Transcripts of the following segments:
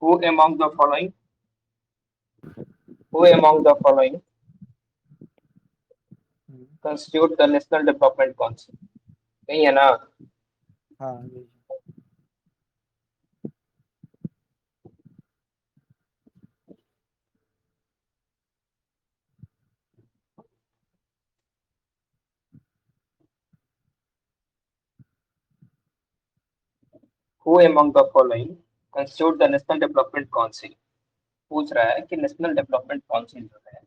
Who among the following? Who among the following hmm, constitute the National Development Council? नहीं है ना? हाँ यही। Who among the following constitute the National Development Council? पूछ रहा है कि नेशनल डेवलपमेंट काउंसिल जो है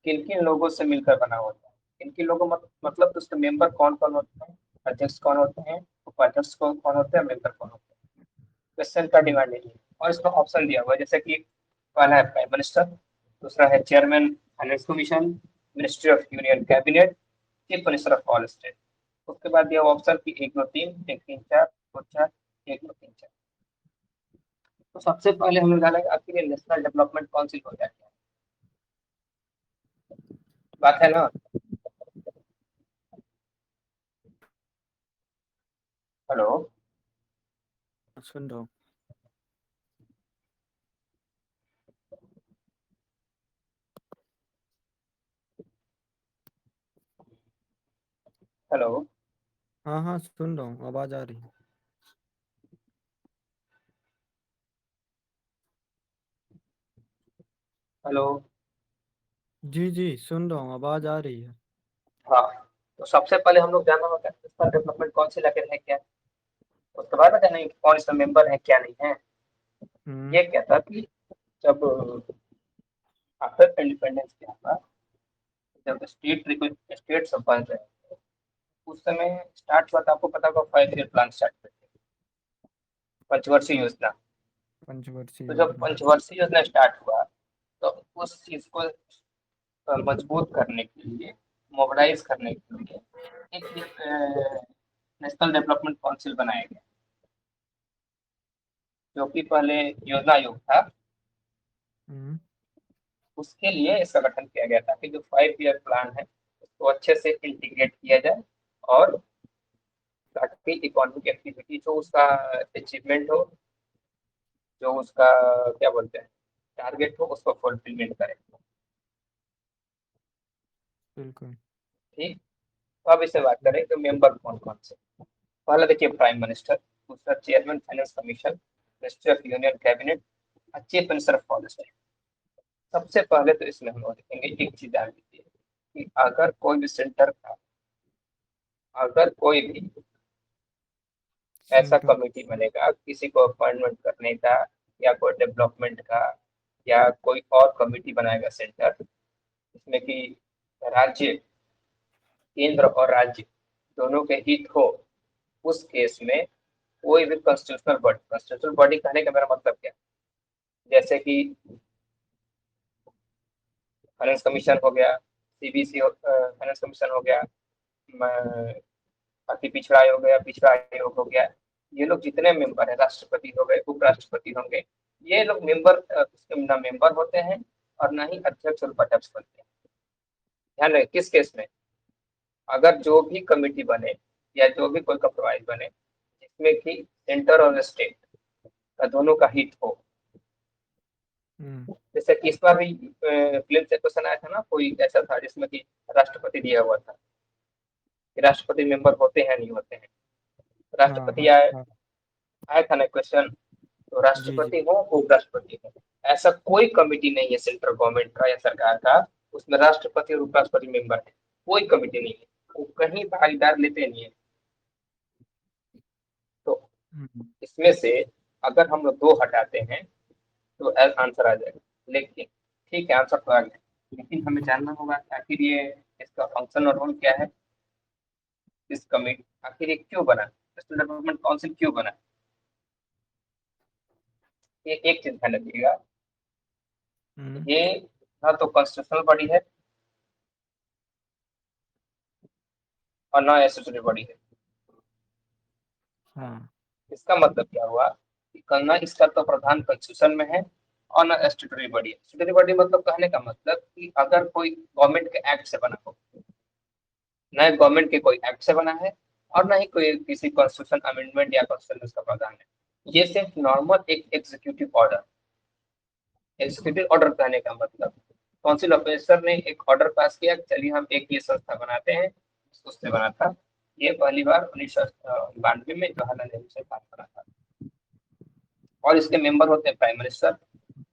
किन किन लोगों से मिलकर बना होता है, किन किन लोगों मतलब तो उसके मेंबर कौन कौन होते हैं, अध्यक्ष कौन होते हैं, उपाध्यक्ष कौन होते हैं, मेंबर कौन होते हैं। क्वेश्चन का हम्म, डिमांड नहीं है और इसमें ऑप्शन दिया हुआ है, जैसे कि पहला है प्राइम मिनिस्टर, दूसरा है chairman finance commission, ministry of union cabinet, chief minister of all state. उसके बाद दिया हुआ ऑप्शन की 1 2 3 1 3 4 2 4 1 2 3 4। तो सबसे पहले हम लोग जाना है आखिर ये नेशनल डेवलपमेंट काउंसिल हो जाता है, बात है ना? हेलो। सुन रहा हूँ। हेलो। हाँ हाँ सुन रहा हूँ, आवाज आ रही है। हेलो। जी जी सुन रहा हूँ, आवाज आ रही है। हाँ, तो सबसे पहले हम लोग जानना होगा नेशनल डेवलपमेंट काउंसिल आखिर है क्या। उसके बाद बताना है कि कौन इसका मेंबर है क्या नहीं है। हम्म। ये क्या था कि जब आफ्टर इंडिपेंडेंस क्या था, जब स्टेट सब बन रहे थे, उस समय स्टार्ट हुआ था, आपको पता होगा 5 ईयर प्लान स्टार्ट करते, पंचवर्षीय हाँ, योजना। पंचवर्षीय तो जब योजना। पंचवर्षीय योजना स्टार्ट हुआ तो उस चीज को मजबूत करने के लिए, मोबिलाइज करने के लिए एक नेशनल डेवलपमेंट काउंसिल बनाया गया, जो कि पहले योजना आयोग था। हम्म। उसके लिए इसका गठन किया गया था कि जो 5 ईयर प्लान है उसको अच्छे से इंटीग्रेट किया जाए और ताकि इकोनॉमिक एक्टिविटी जो उसका अचीवमेंट हो, जो उसका क्या बोलते हैं टारगेट हो, उसको फुलफिलमेंट करे। बिल्कुल। ठीक। तो अब इसे बात करें तो मेंबर कौन कौन से। पहला देखिए प्राइम मिनिस्टर, दूसरा chairman finance commission, ministry of union cabinet, chief minister of policy. सबसे पहले तो इसमें हम लोग देखेंगे एक चीज ध्यान दीजिए कि अगर कोई भी सेंटर का, अगर कोई भी ऐसा सेंटर। कमेटी बनेगा किसी को अपॉइंटमेंट करने का या कोई डेवलपमेंट का, या कोई और कमेटी बनाएगा सेंटर, जिसमें कि राज्य, केंद्र और राज्य दोनों के हित हो, उस केस में कोई भी कॉन्स्टिट्यूशनल बॉडी कहने का मेरा मतलब क्या, जैसे कि फाइनेंस कमीशन हो गया, सीबीसी फाइनेंस कमीशन हो गया, अति पिछड़ा आयोग हो गया, पिछड़ा आयोग हो गया, ये लोग जितने मेंबर है, राष्ट्रपति हो गए, उपराष्ट्रपति होंगे, ये लोग मेंबर उसके ना मेंबर होते हैं और ना ही अध्यक्ष और उपाध्यक्ष बनते हैं। ध्यान रहे किस केस में, अगर जो भी कमेटी बने या जो भी कोई कंप्रोमाइज बने जिसमें कि सेंटर और स्टेट का दोनों का हित हो। हम्म। जैसे कि इस बार भी फिल्म से क्वेश्चन आया था ना, कोई ऐसा था जिसमें कि राष्ट्रपति दिया हुआ था कि राष्ट्रपति मेंबर होते हैं नहीं होते हैं। हाँ राष्ट्रपति हाँ आया हाँ। आया था ना क्वेश्चन, तो जी जी। राष्ट्रपति हो उपराष्ट्रपति हो, ऐसा कोई कमिटी नहीं है सेंट्रल गवर्नमेंट का या सरकार का उसमें राष्ट्रपति और उपराष्ट्रपति मेंबर है, कोई कमिटी नहीं है, वो कहीं भागीदार लेते नहीं है। तो हम्म। इसमें से अगर हम लोग दो हटाते हैं तो आंसर आ जाएगा, लेकिन ठीक है आंसर तो आ गया, लेकिन हमें जानना होगा कि आखिर ये इसका फंक्शन और रोल क्या है, इस कमिटी आखिर ये क्यों बना, नेशनल डेवलपमेंट काउंसिल क्यों बना। ये एक चीज ध्यान रखिएगा, हम्म। ये ना तो कॉन्स्टिट्यूशनल बॉडी है और ना स्टैट्यूटरी बॉडी है। हाँ। इसका मतलब क्या हुआ कि ना इसका तो प्रधान कॉन्स्टिट्यूशन में है और ना स्टैट्यूटरी बॉडी है। स्टैट्यूटरी बॉडी मतलब कहने का मतलब कि अगर कोई गवर्नमेंट के एक्ट से बना हो, ना गवर्नमेंट के कोई एक्ट से बना है और ना ही कोई किसी कॉन्स्टिट्यूशन अमेंडमेंट या कॉन्स्टिट्यूशन का प्रावधान है। ये सिर्फ नॉर्मल एक एग्जीक्यूटिव ऑर्डर कहने का मतलब, काउंसिल ऑफिसर ने एक ऑर्डर पास किया, चलिए हम एक ये संस्था बनाते हैं, उससे बना था। ये पहली बार 1992 में जवाहरलाल नेहरू से पास बना था। और इसके मेंबर होते हैं prime minister,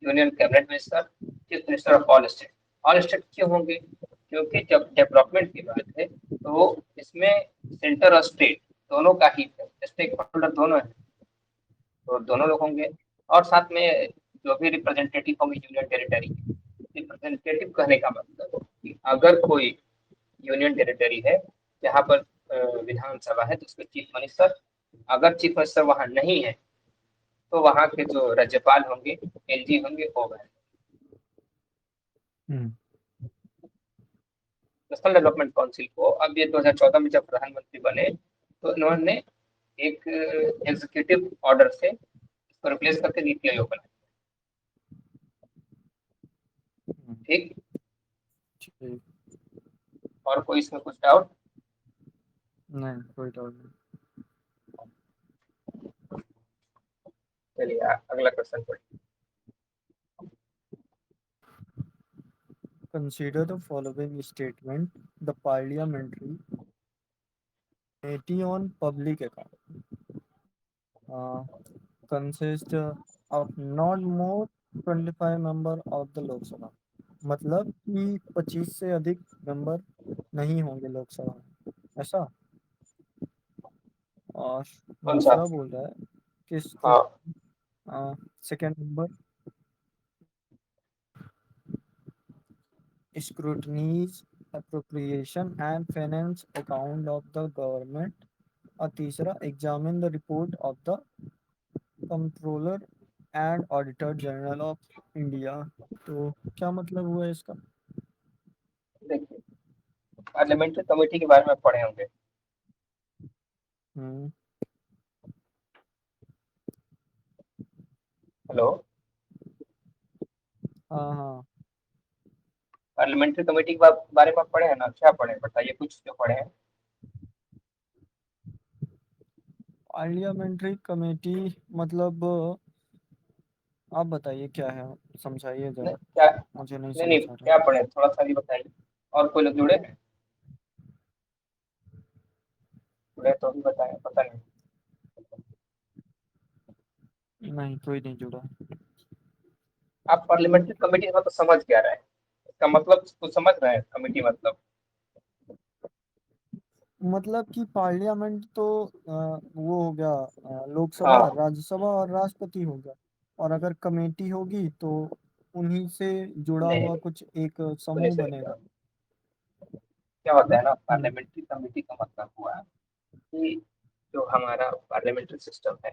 union cabinet minister, chief minister of all state. All state क्यों होंगे? क्योंकि जब डेवलपमेंट की बात है तो इसमें सेंटर और स्टेट दोनों का ही स्टेक होल्डर दोनों है, तो दोनों लोग होंगे। और साथ में जो भी रिप्रेजेंटेटिव होंगे यूनियन टेरिटरी के। रिप्रेजेंटेटिव कहने का मतलब कि अगर कोई यूनियन टेरिटरी है जहाँ पर विधानसभा है तो उसके चीफ मिनिस्टर, अगर चीफ मिनिस्टर वहां नहीं है तो वहां के जो राज्यपाल होंगे, एलजी होंगे, वो गए। हम्म। नेशनल डेवलपमेंट काउंसिल को अब ये 2014 में जब प्रधानमंत्री बने तो इन्होंने एक एग्जीक्यूटिव ऑर्डर से इसको रिप्लेस करके नीति आयोग बनाया। ठीक। ठीक। और कोई इसमें कुछ डाउट? नहीं, कोई डाउट नहीं। चलिए अगला क्वेश्चन पढ़िए। Consider the following statement. The Parliamentary Committee on Public Account uh, consists of not more 25 member of the Lok Sabha. मतलब कि 25 से अधिक मेंबर नहीं होंगे लोकसभा में, ऐसा। और कौन सा? दूसरा बोल रहा है कि हाँ। Second number, scrutinize appropriation and finance account of the government, और तीसरा examine the report of the controller and auditor general of India. तो क्या मतलब हुआ इसका? देखिए, पार्लियामेंट्री कमेटी के बारे में पढ़े होंगे। हम्म। हेलो। हाँ हाँ। पार्लियामेंट्री कमेटी के बारे में पढ़े हैं ना? क्या पढ़े, बताइए कुछ जो पढ़े हैं। पार्लियामेंट्री कमेटी मतलब आप बताइए क्या है, समझाइए नहीं जरा, क्या, मुझे नहीं नहीं समझ आ रहा। क्या पढ़े, थोड़ा सा भी बताइए। और कोई लोग जुड़े हैं? जुड़े तो भी बताएं, पता नहीं। नहीं, कोई नहीं जुड़ा। आप पार्लियामेंट्री कमेटी मतलब समझ क्या रहे हैं? इसका मतलब कुछ समझ रहे हैं कमेटी मतलब? मतलब कि पार्लियामेंट तो वो हो गया, लोकसभा, हाँ। राज्यसभा और राष्ट्रपति हो गया। और अगर कमेटी होगी तो उन्हीं से जुड़ा नहीं हुआ नहीं, कुछ एक सुनिए समूह सुनिए, बनेगा। क्या होता है ना, हम्म। पार्लियामेंट्री कमेटी का मतलब हुआ कि जो हमारा पार्लियामेंट्री सिस्टम है,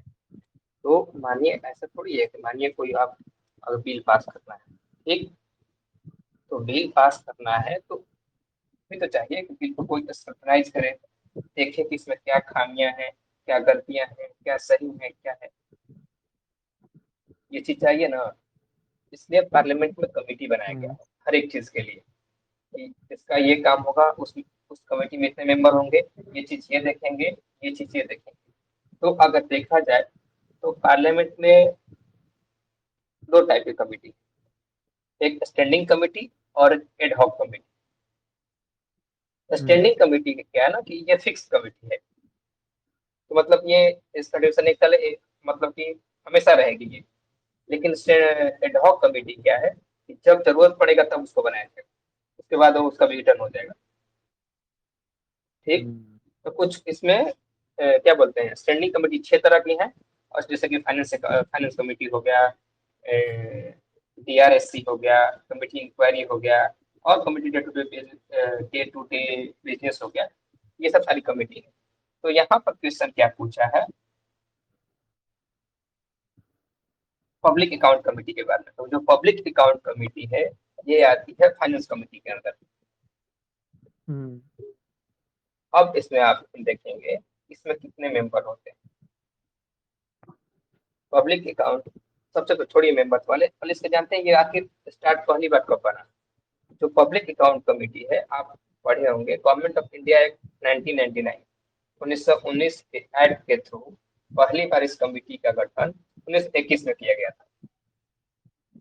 तो मानिए ऐसा थोड़ी है कि मानिए कोई आप अगर बिल पास करना है, ठीक, तो बिल पास करना है तो भी तो चाहिए कि बिल को कोई स्क्रूटनाइज करे, देखे कि इसमें क्या खामियां हैं, क्या गलतियां हैं, क्या सही है, क्या है। ये चीज चाहिए ना। इसलिए पार्लियामेंट में कमेटी बनाया गया हम्म। है हर एक चीज के लिए, कि इसका ये काम होगा, उस कमेटी में इतने मेंबर होंगे, ये चीज ये देखेंगे, ये चीज ये देखेंगे। तो अगर देखा जाए तो पार्लियामेंट में दो टाइप की कमेटी, एक स्टैंडिंग कमेटी और एड हॉक कमेटी। हम्म। स्टैंडिंग कमेटी का क्या है ना कि ये फिक्स कमेटी है, तो मतलब ये इसका ड्यूरेशन मतलब कि हमेशा रहेगी ये। लेकिन एड हॉक कमेटी क्या है कि जब जरूरत पड़ेगा तब उसको बनाया जाएगा, उसके बाद वो उसका विघटन हो जाएगा। ठीक। हम्म। तो कुछ इसमें क्या बोलते हैं, स्टैंडिंग कमेटी 6 तरह की हैं। और जैसे कि फाइनेंस कमेटी हो गया, डीआरएससी हो गया, कमेटी इंक्वायरी हो गया, और committee day to day business हो गया। ये सब सारी कमेटी है। तो यहाँ पर क्वेश्चन क्या पूछा है, पब्लिक अकाउंट कमेटी के बारे में। तो जो पब्लिक अकाउंट कमेटी है ये आती है फाइनेंस कमेटी के अंदर। हम्म। अब इसमें आप देखेंगे इसमें कितने मेंबर होते हैं। पब्लिक अकाउंट सबसे तो छोड़िए मेंबर्स वाले, पहले इसके जानते हैं ये आखिर स्टार्ट पहली बार कब बना। जो पब्लिक अकाउंट कमेटी है, आप पढ़े होंगे गवर्नमेंट ऑफ इंडिया एक्ट 1999, 1919 के एक्ट के थ्रू पहली बार इस कमेटी का गठन 1921 में किया गया था,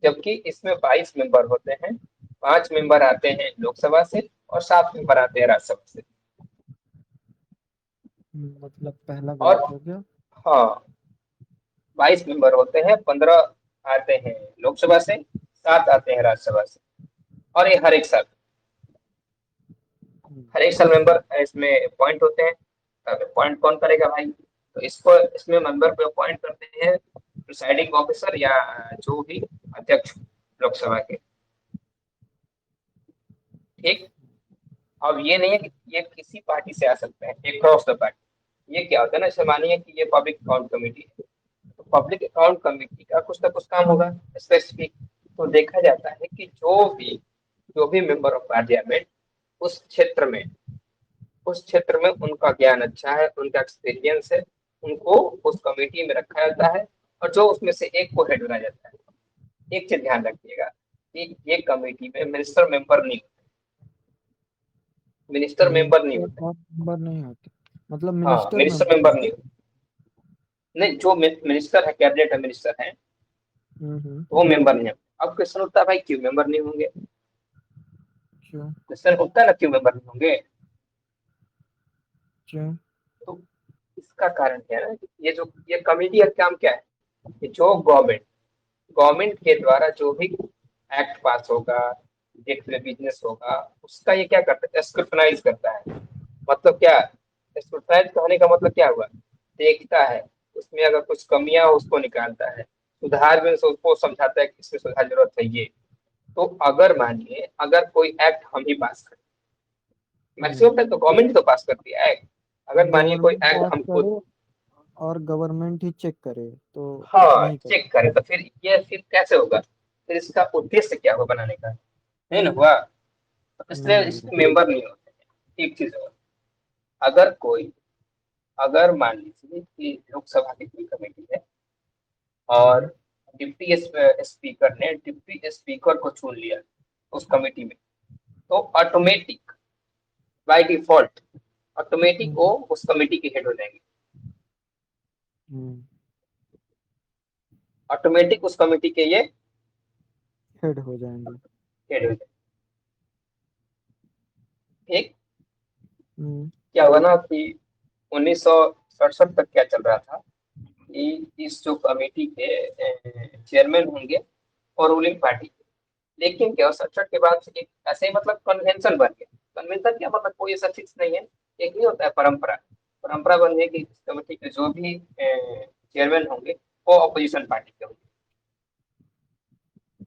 जबकि इसमें 22 मेंबर होते हैं। 5 मेंबर आते हैं लोकसभा से और 7 मेंबर आते हैं राज्यसभा से। मतलब पहला और गलत हो गया। हाँ, 22 मेंबर होते हैं, 15 आते हैं लोकसभा से, 7 आते हैं राज्यसभा से। और ये हम्म, हर एक साल मेंबर इसमें अपॉइंट होते हैं। अब अपॉइंट कौन करेगा भाई? तो इसको इसमें मेंबर को अपॉइंट करते हैं प्रिसाइडिंग ऑफिसर या जो भी अध्यक्ष लोकसभा के। ठीक। अब ये नहीं है कि ये किसी पार्टी से आ सकते हैं, ये क्रॉस द पार्टी। ये क्या होता है ना, जैसे मानिए कि ये पब्लिक अकाउंट कमेटी है, तो पब्लिक अकाउंट कमेटी का कुछ ना कुछ काम होगा स्पेसिफिक। तो देखा जाता है कि जो भी मेंबर ऑफ पार्लियामेंट उस क्षेत्र में उस क्षेत्र में उनका ज्ञान अच्छा है, उनका एक्सपीरियंस है, उनको उस कमेटी में रखा जाता है। और जो उसमें से एक को हेड बनाया जाता है। एक चीज ध्यान रखिएगा कि ये कमेटी में मिनिस्टर मेंबर नहीं मिनिस्टर होते। और मेंबर नहीं होते, मतलब हाँ, मिनिस्टर मिनिस्टर मेंबर मेंबर होते। नहीं होते। नहीं, जो मिनिस्टर है, कैबिनेट है, मिनिस्टर है, हम्म। वो मेंबर नहीं है। अब क्वेश्चन उठता है भाई क्यों मेंबर नहीं होंगे? क्यों? क्वेश्चन उठता है ना, क्यों मेंबर नहीं होंगे? क्यों? तो इसका कारण क्या है ना, ये कमेटी का काम क्या है कि जो गवर्नमेंट के द्वारा जो भी एक्ट पास होगा, जितने बिजनेस होगा, उसका ये क्या करता है, स्क्रूटनाइज करता है। मतलब क्या, स्क्रूटनाइज कहने का मतलब क्या हुआ? देखता है, उसमें अगर कुछ कमियां हो उसको निकालता है, सुधार भी उसको समझाता है कि इसमें सुधार जरूरत है ये। तो अगर मानिए अगर कोई एक्ट हम ही पास करें, मैक्सिमम टाइम तो गवर्नमेंट ही तो पास करती है एक्ट। अगर मानिए कोई गवर्नमेंट एक्ट पास हम खुद, करे और गवर्नमेंट ही चेक करे तो हाँ, नहीं कर चेक करें, तो सकते। फिर कैसे होगा? फिर इसका उद्देश्य क्या हुआ बनाने का? नहीं ना हुआ। तो इसलिए नहीं हुआ। इसके मेंबर नहीं होते हैं। एक चीज और, अगर कोई अगर मान लीजिए कि लोकसभा की कोई कमेटी है और हम्म। डिप्टी स्पीकर ने डिप्टी स्पीकर को चुन लिया उस कमेटी में, तो ऑटोमेटिक, बाय डिफॉल्ट, ऑटोमेटिक वो हम्म। उस कमेटी के हेड हो जाएंगे। हम्म। ऑटोमेटिक उस कमेटी के ये हेड हो जाएंगे। हेड हो जाएंगे। ठीक। हम्म। क्या हुआ ना कि 1967 तक क्या चल रहा था कि इस जो कमेटी के चेयरमैन होंगे और रूलिंग पार्टी के। लेकिन क्या 67 के बाद से एक ऐसे ही मतलब कन्वेंशन बन गया। कन्वेंशन क्या मतलब, कोई ऐसा फिक्स नहीं है। एक नहीं होता है परंपरा, परंपरा बन गई कि इस कमेटी के जो भी चेयरमैन होंगे वो अपोजिशन पार्टी के होंगे।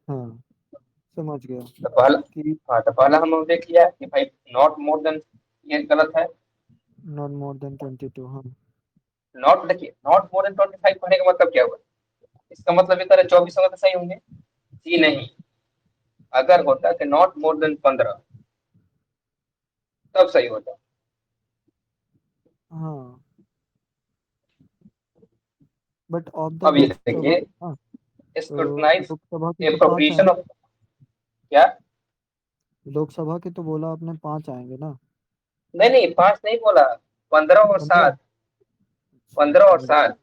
हाँ, समझ गया तो पहला कि हाँ, तो पहला हम देख लिया कि भाई नॉट मोर देन, ये गलत है। Not more than 22। हाँ। नॉट, देखिए, नॉट मोर देन 25 होने का मतलब क्या हुआ? इसका मतलब ये तरह 24 होगा तो सही होंगे? जी नहीं। अगर होता कि नॉट मोर देन 15 तब सही होता। हाँ, बट ऑफ द अब ये लोकसभा। देखिए, हाँ, तो स्क्रूटनाइज लोकसभा के तो 5 एप्रोप्रिएशन आएंगे। ऑफ, क्या? लोकसभा के तो बोला आपने 5 आएंगे ना। नहीं नहीं, 5 नहीं बोला, 15 और 15। 7। अच्छा, 15 और समझ गया। 7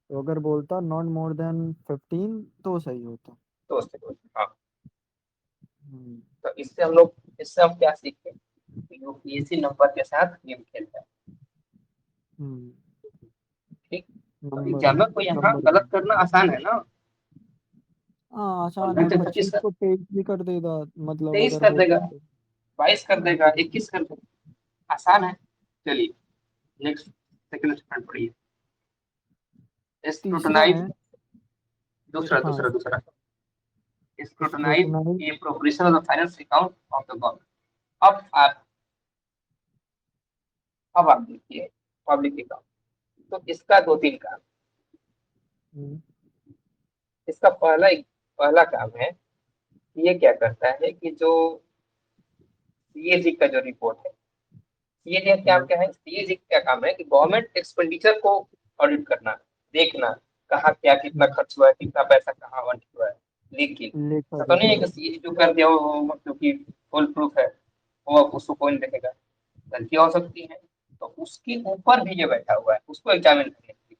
तो अगर बोलता नॉट मोर देन 15 तो सही होता। तो उससे हाँ। हम्म। तो इससे हम क्या सीखते हैं कि यूपीएससी नंबर के साथ गेम खेलता है। हम्म। ठीक। तो नंबर एग्जामिनर को यहाँ नंबर गलत करना आसान है ना। हाँ, और आसान है। घंटे 25 25 कर, को 23 भी कर देगा, मतलब 23 अगर कर देगा, बोलता तो। 22 कर हाँ, देगा, 21 कर देगा, आसान है। चलिए, नेक्स्ट सेकंड स्टैंड पढ़िए। तीसरा स्क्रूटनाइज, है। दूसरा हाँ, दूसरा दूसरा scrutinise scrutinise. the appropriation of the finance account of the government। अब आप अब आप देखिए पब्लिक अकाउंट, तो इसका दो तीन काम। इसका पहला काम है कि ये क्या करता है कि जो सीएजी का जो रिपोर्ट है, सीएजी का क्या क्या है, सीएजी का काम है कि गवर्नमेंट एक्सपेंडिचर को ऑडिट करना, देखना कहाँ क्या कितना खर्च हुआ है, कितना पैसा कहाँ आवंटित हुआ है। लेकिन लेखा ऐसा तो नहीं है जोखा। कि सीएजी जो कर दिया वो क्योंकि फुल प्रूफ है, वो उसको कोई नहीं देखेगा, गलतियां हो सकती हैं। तो उसके ऊपर भी ये बैठा हुआ है उसको एग्जामिन करने के लिए।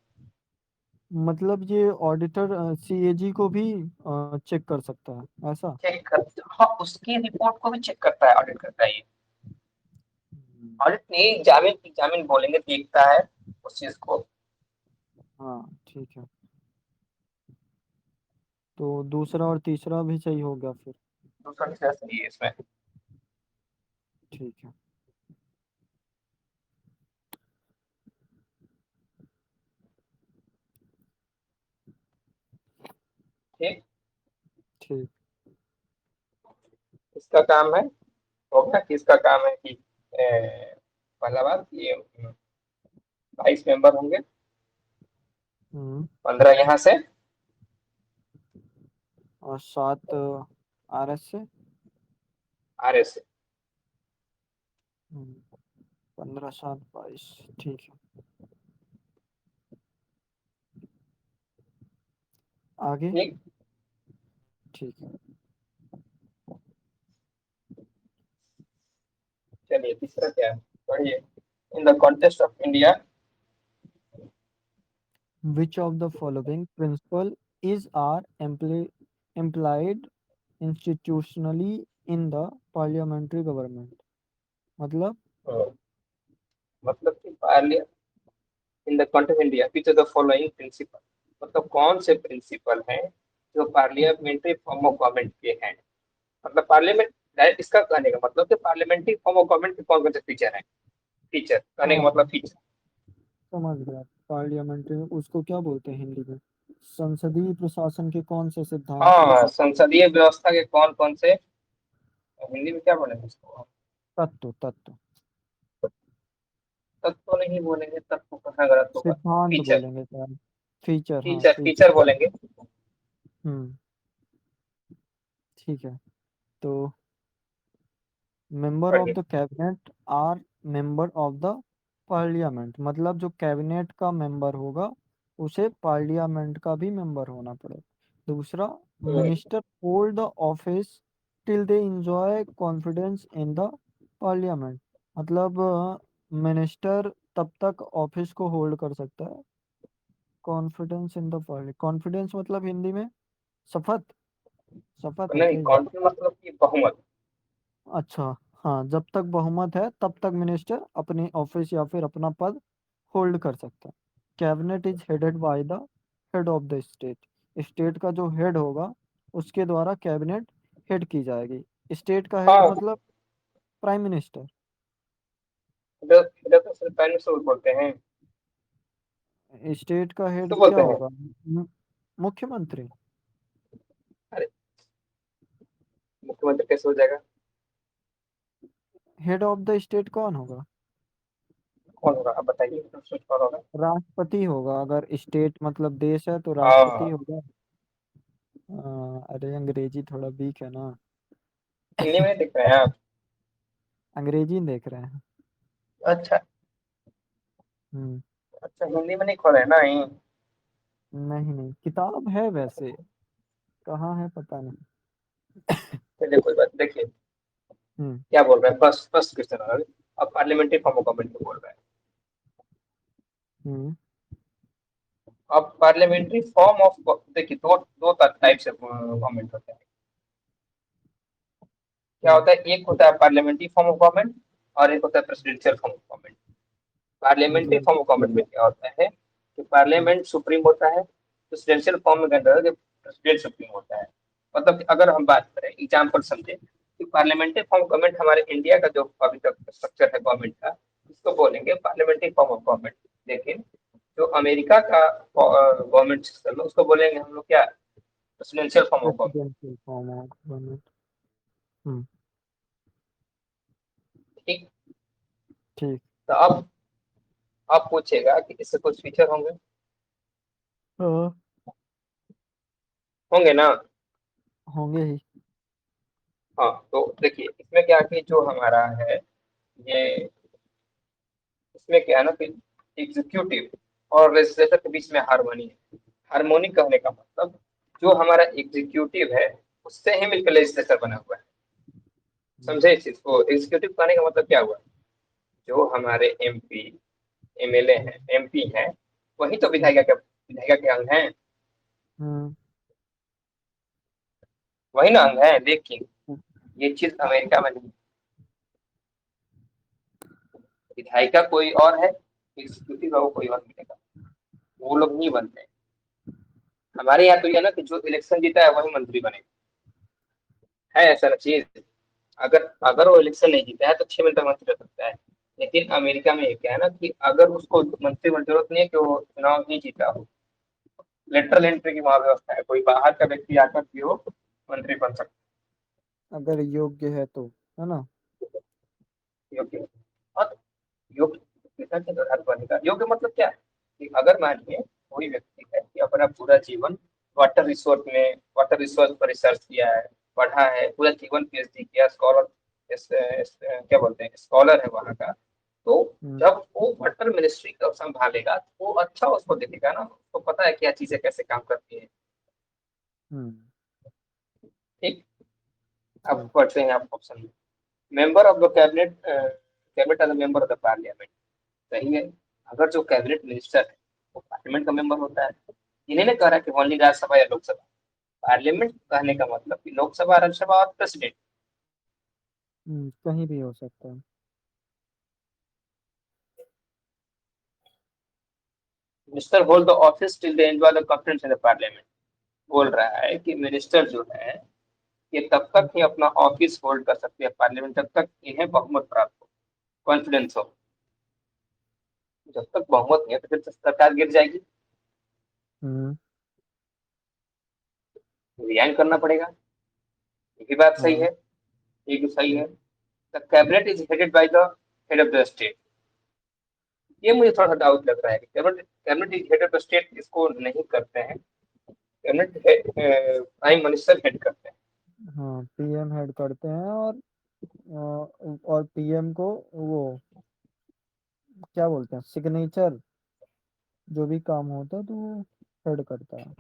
मतलब ये ऑडिटर सीएजी को भी चेक कर सकता है ऐसा? चेक कर, हाँ उसकी रिपोर्ट को भी चेक करता है, ऑडिट करता है ये। हम्म, ऑडिट नहीं, एग्जामिन, एग्जामिन बोलेंगे, देखता है उस चीज को। हाँ ठीक है। तो दूसरा और तीसरा भी सही हो गया फिर। दूसरा तीसरा सही है इसमें। ठीक है। ठीक। ठीक। इसका काम है, हो गया कि इसका काम है कि पहला बात ये 22 मेंबर होंगे, हम्म। 15 यहाँ से। और 7 आरएस से। RS से। 15 7 22। ठीक है। आगे। ठीक। ठीक है। चलिए तीसरा क्या है, पढ़िए। इन the contest of India. Which of the following principle is are implied institutionally in the parliamentary government? मतलब मतलब कि पार्लिया, in the contest of India which of the following principle, मतलब कौन से प्रिंसिपल हैं जो पार्लियामेंट्री फॉर्म ऑफ गवर्नमेंट के हैं। मतलब पार्लियामेंट, इसका कहने का मतलब कि पार्लियामेंट्री फॉर्म ऑफ गवर्नमेंट के कौन कौन से फीचर हैं। फीचर कहने का हाँ मतलब फीचर। समझ गया। पार्लियामेंट्री उसको क्या बोलते हैं हिंदी में? संसदीय प्रशासन के कौन से सिद्धांत हैं हाँ, जो? संसदीय व्यवस्था के कौन कौन से, हिंदी में क्या बोलेंगे इसको। तत्व तत्व। तत्व तो नहीं बोलेंगे, तत्व कहाँ गलत होगा। सिद्धांत फीचर, बोलेंगे शायद। फीचर, हाँ फीचर फीचर। फीचर बोलेंगे। हम्म। ठीक है। तो मेंबर ऑफ पढ़िए। The cabinet are member of the parliament, मतलब जो कैबिनेट का मेंबर होगा उसे पार्लियामेंट का भी मेंबर होना पड़ेगा। दूसरा, hmm, minister hold the office till they enjoy confidence in the parliament, मतलब मिनिस्टर तब तक ऑफिस को होल्ड कर सकता है। Confidence in the parliament, confidence मतलब हिंदी में शपथ। शपथ है नहीं, क्या ये? कौन मतलब कि बहुमत। अच्छा। हाँ, जब तक बहुमत है तब तक मिनिस्टर अपनी ऑफिस या फिर अपना पद होल्ड कर सकता है। Cabinet is headed by the head of the state, state का जो हेड होगा उसके द्वारा कैबिनेट हेड की जाएगी। स्टेट का हेड हाँ, मतलब प्राइम मिनिस्टर। इधर इधर तो सिर्फ प्राइम मिनिस्टर बोलते हैं। स्टेट का हेड तो क्या बोलते हैं। होगा? मुख्यमंत्री। अरे, मुख्यमंत्री कैसे हो जाएगा। हेड ऑफ द स्टेट कौन होगा? कौन होगा आप बताइए, तो सोच कौन होगा। राष्ट्रपति होगा। अगर स्टेट मतलब देश है तो राष्ट्रपति हाँ, होगा। अरे अंग्रेजी थोड़ा वीक है ना। हिंदी में नहीं दिख रहे हैं आप। अंग्रेजी देख रहे हैं। अच्छा। हम्म। अच्छा, हिंदी में नहीं खोले ना ही। नहीं नहीं, किताब है वैसे, कहाँ है पता नहीं। चलिए कोई बात, देखिए हम्म। क्या बोल रहा है, फर्स्ट फर्स्ट क्वेश्चन। अब पार्लियामेंट्री फॉर्म ऑफ गवर्नमेंट को बोल रहा है। हम्म। अब पार्लियामेंट्री फॉर्म ऑफ, देखिए दो दो टाइप से गवर्नमेंट होते हैं। क्या ठीक। होता है, एक होता है पार्लियामेंट्री फॉर्म ऑफ गवर्नमेंट, और एक होता है presidential form of government. Parliamentary मतलब। फॉर्म ऑफ गवर्नमेंट में क्या होता है कि हाँ। पार्लियामेंट सुप्रीम होता है। प्रेसिडेंशियल फॉर्म में क्या होता है कि प्रेसिडेंट सुप्रीम होता है। मतलब कि अगर हम बात करें, एग्जाम्पल समझे कि पार्लियामेंट्री फॉर्म ऑफ गवर्नमेंट हमारे इंडिया का जो अभी तक स्ट्रक्चर है गवर्नमेंट का, इसको बोलेंगे पार्लियामेंट्री फॉर्म ऑफ गवर्नमेंट। लेकिन जो अमेरिका का गवर्नमेंट सिस्टम है उसको बोलेंगे हम लोग क्या, presidential form of government. Presidential form of government. Hmm. ठीक। ठीक। तो अब आप पूछेगा कि इससे कुछ फीचर होंगे, हाँ, होंगे ना। होंगे ही। हाँ, तो देखिए इसमें क्या है कि जो हमारा है ये, इसमें क्या है ना कि एग्जीक्यूटिव और लेजिस्लेचर के बीच में हार्मनी है। हार्मोनी कहने का मतलब जो हमारा एग्जीक्यूटिव है उससे ही मिलकर लेजिस्लेचर बना हुआ है। हम्म। समझे इस चीज को, एग्जीक्यूटिव कहने का मतलब क्या हुआ, जो हमारे MP MLA हम्म। हैं, MP हैं, वही तो विधायिका का विधायिका के अंग है, हम्म। वही ना अंग है, लेकिन ये चीज अमेरिका में नहीं। विधायिका कोई और है, एग्जीक्यूटिव है वो कोई और मिलेगा, वो लोग नहीं बनते। हमारे यहाँ तो ये है ना कि जो इलेक्शन जीता है वही मंत्री बनेगा, है ऐसा ना चीज। अगर अगर वो इलेक्शन नहीं जीता है तो 6 महीने तक मंत्री रह सकता है। लेकिन अमेरिका में ये क्या है ना कि अगर उसको मंत्री की जरूरत नहीं है कि वो चुनाव नहीं जीता हो, लेटरल एंट्री की वहां व्यवस्था है, कोई बाहर का व्यक्ति आकर भी हो मंत्री बन सकता अगर योग्य है तो, है ना। है, योग्य। और योग्यता के आधार पर बनेगा। योग्य मतलब क्या, कि अगर मानिए कोई व्यक्ति है कि अपना पूरा जीवन वाटर रिसोर्स पर रिसर्च किया है, पढ़ा है, पूरा जीवन पीएचडी किया, स्कॉलर, क्या बोलते हैं, स्कॉलर है वहाँ का, तो हम्म। जब वो वाटर मिनिस्ट्री को संभालेगा तो वो अच्छा उसको दिखेगा ना, उसको पता है क्या चीजें कैसे काम करती है। हम्म। ठीक। अब ठीक। पढ़ते हैं आप ऑप्शन में, member of the cabinet, cabinet as member of the parliament. सही है। अगर जो कैबिनेट मिनिस्टर है वो पार्लियामेंट का मेंबर होता है। इन्हें ने कह रहा है कि ओनली राज्यसभा या लोकसभा। पार्लियामेंट कहने का मतलब कि लोकसभा, राज्यसभा और प्रेसिडेंट। कहीं भी हो सकता है। Minister hold the office till they enjoy the confidence in the parliament. बोल रहा है कि मिनिस्टर जो है ये तब हम्म। तक ही अपना ऑफिस होल्ड कर सकते हैं पार्लियामेंट, जब तक इन्हें बहुमत प्राप्त हो, कॉन्फिडेंस हो। जब तक बहुमत नहीं है तो फिर तो सरकार गिर जाएगी, हम्म। रिजाइन करना पड़ेगा। ये भी बात सही हाँ। है, ये भी सही है। The cabinet is headed by the head of the state. ये मुझे थोड़ा सा डाउट लग रहा है कि cabinet cabinet is head of the state इसको नहीं करते हैं, कैबिनेट प्राइम मिनिस्टर हेड करते हैं। हाँ, पीएम हेड करते हैं, और पीएम को वो क्या बोलते हैं, सिग्नेचर, जो भी काम होता है तो वो हेड करता है।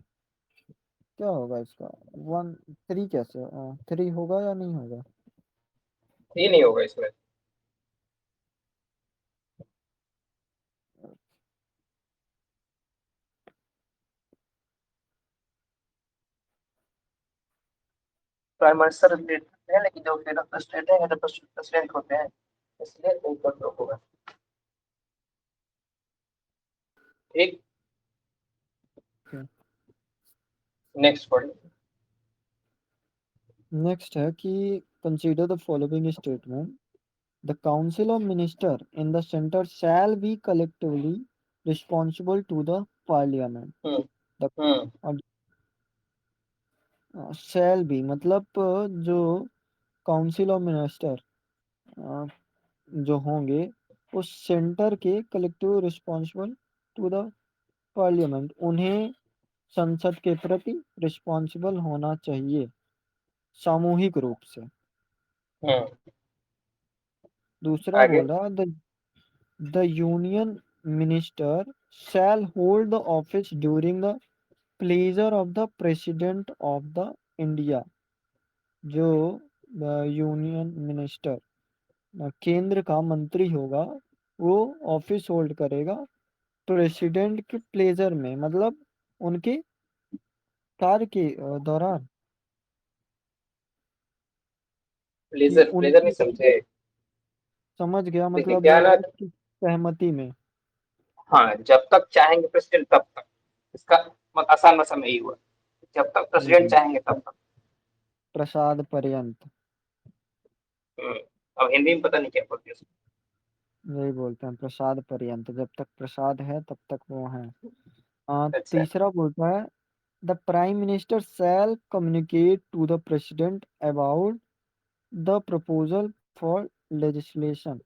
क्या होगा इसका? 1 3 कैसे, 3 होगा या नहीं होगा? ये नहीं होगा इसमें। प्राइम मिनिस्टर लीड करते हैं, लेकिन जो हेड ऑफ द स्टेट है, हेड ऑफ द प्रेसिडेंट होते हैं, इसलिए ऊपर तो होगा। ठीक। Next point. नेक्स्ट है कि consider the following statement. The council of minister in the centre shall be collectively responsible to the parliament. Hmm. The hmm. Shall be मतलब जो काउंसिल ऑफ मिनिस्टर जो होंगे उस सेंटर के collective responsible to the parliament, उन्हें संसद के प्रति रिस्पॉन्सिबल होना चाहिए सामूहिक रूप से। हम्म। दूसरा आगे। बोल रहा, the union minister shall hold the office during the pleasure of the president of the India. जो यूनियन मिनिस्टर केंद्र का मंत्री होगा, वो ऑफिस होल्ड करेगा प्रेसिडेंट के प्लेजर में, मतलब उनके कार्य के दौरान, कि प्लेजर प्लेजर नहीं उनकी, समझे। समझ गया, देखिए मतलब क्या है ना, उनकी सहमति में। हाँ जब तक चाहेंगे प्रेसिडेंट तब तक, इसका आसान भाषा में यही हुआ, जब तक प्रेसिडेंट हम्म, चाहेंगे तब तक। प्रसाद पर्यंत। हम्म। अब हिंदी में पता नहीं क्या बोलते हैं उसको। यही बोलते हैं, प्रसाद पर्यंत, जब तक प्रसाद है तब तक वो है। अच्छा। तीसरा बोलता है, the prime minister shall communicate to the president about the proposal for legislation.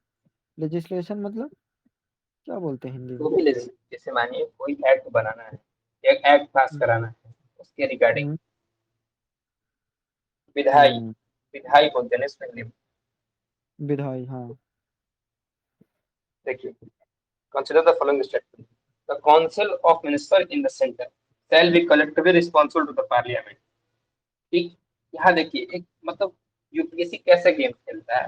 Legislation मतलब क्या बोलते हैं हिंदी तो में? भी जैसे मानिए कोई एक्ट बनाना है, एक एक्ट पास कराना है, उसके रिगार्डिंग हम्म। विधायी, हम्म। विधायी बोलते हैं इसमें हिंदी में। विधायी, हाँ। देखिए, consider the following statement. The Council of Ministers in the Center shall be collectively responsible to the Parliament. ठीक। यहाँ देखिए एक मतलब यूपीएससी कैसे गेम खेलता है।